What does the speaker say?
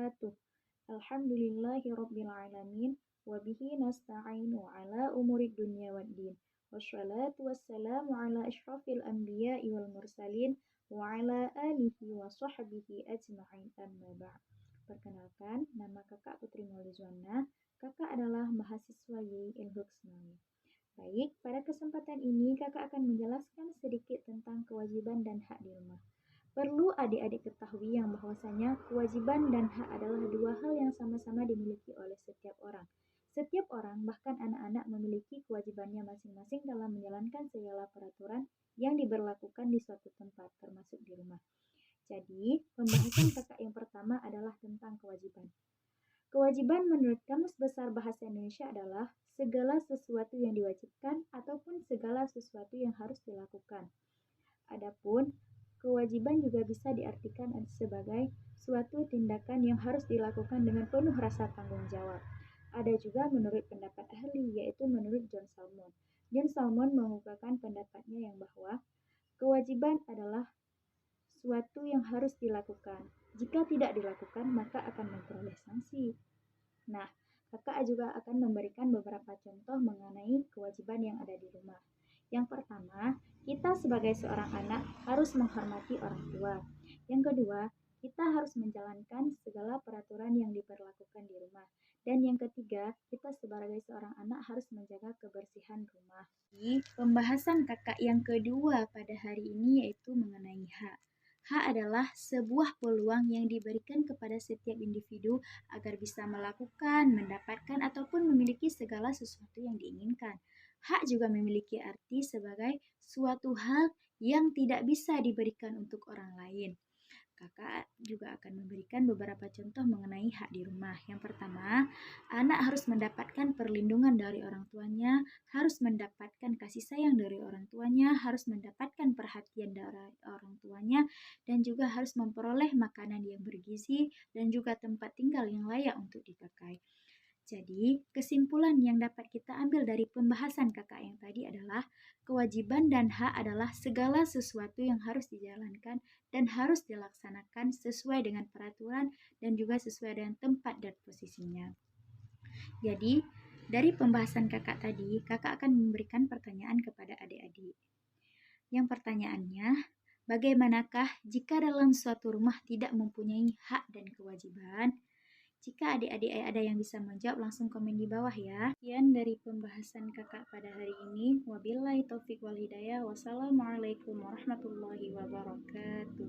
wabarakatuh. Alhamdulillahirabbil alamin wa bihi nasta'inu ala umurid dunya waddin. Wassalatu wassalamu ala asyrafil anbiya'i wal mursalin wa ala alihi wa sahbihi ajma'in amma ba'd. Perkenalkan, nama Kakak Putri Maulizwana. Kakak adalah mahasiswa YI Ilhuk Senawi. Baik, pada kesempatan ini Kakak akan menjelaskan sedikit tentang kewajiban dan hak di rumah. Perlu adik-adik ketahui yang bahwasanya kewajiban dan hak adalah dua hal yang sama-sama dimiliki oleh setiap orang. Setiap orang, bahkan anak-anak, memiliki kewajibannya masing-masing dalam menjalankan segala peraturan yang diberlakukan di suatu tempat, termasuk di rumah. Jadi, pembahasan kakak yang pertama adalah tentang kewajiban. Kewajiban menurut Kamus Besar Bahasa Indonesia adalah segala sesuatu yang diwajibkan ataupun segala sesuatu yang harus dilakukan. Adapun kewajiban juga bisa diartikan sebagai suatu tindakan yang harus dilakukan dengan penuh rasa tanggung jawab. Ada juga menurut pendapat ahli, yaitu menurut John Salmon. John Salmon mengungkapkan pendapatnya yang bahwa kewajiban adalah suatu yang harus dilakukan. Jika tidak dilakukan, maka akan memperoleh sanksi. Nah, kakak juga akan memberikan beberapa contoh mengenai kewajiban yang ada di rumah. Yang pertama, kita sebagai seorang anak harus menghormati orang tua. Yang kedua, kita harus menjalankan segala peraturan yang diberlakukan di rumah. Dan yang ketiga, kita sebagai seorang anak harus menjaga kebersihan rumah. Di pembahasan kakak yang kedua pada hari ini yaitu mengenai hak. Hak adalah sebuah peluang yang diberikan kepada setiap individu agar bisa melakukan, mendapatkan, ataupun memiliki segala sesuatu yang diinginkan. Hak juga memiliki arti sebagai suatu hal yang tidak bisa diberikan untuk orang lain. Kakak juga akan memberikan beberapa contoh mengenai hak di rumah. Yang pertama, anak harus mendapatkan perlindungan dari orang tuanya, harus mendapatkan kasih sayang dari orang tuanya, harus mendapatkan perhatian dari orang tuanya, dan juga harus memperoleh makanan yang bergizi dan juga tempat tinggal yang layak untuk dipakai. Jadi, kesimpulan yang dapat kita ambil dari pembahasan kakak yang tadi adalah kewajiban dan hak adalah segala sesuatu yang harus dijalankan dan harus dilaksanakan sesuai dengan peraturan dan juga sesuai dengan tempat dan posisinya. Jadi, dari pembahasan kakak tadi, kakak akan memberikan pertanyaan kepada adik-adik. Yang pertanyaannya, bagaimanakah jika dalam suatu rumah tidak mempunyai hak dan kewajiban? Jika adik-adik ada yang bisa menjawab, langsung komen di bawah ya. Sekian dari pembahasan kakak pada hari ini. Wabillahi taufiq wal hidayah. Wassalamualaikum warahmatullahi wabarakatuh.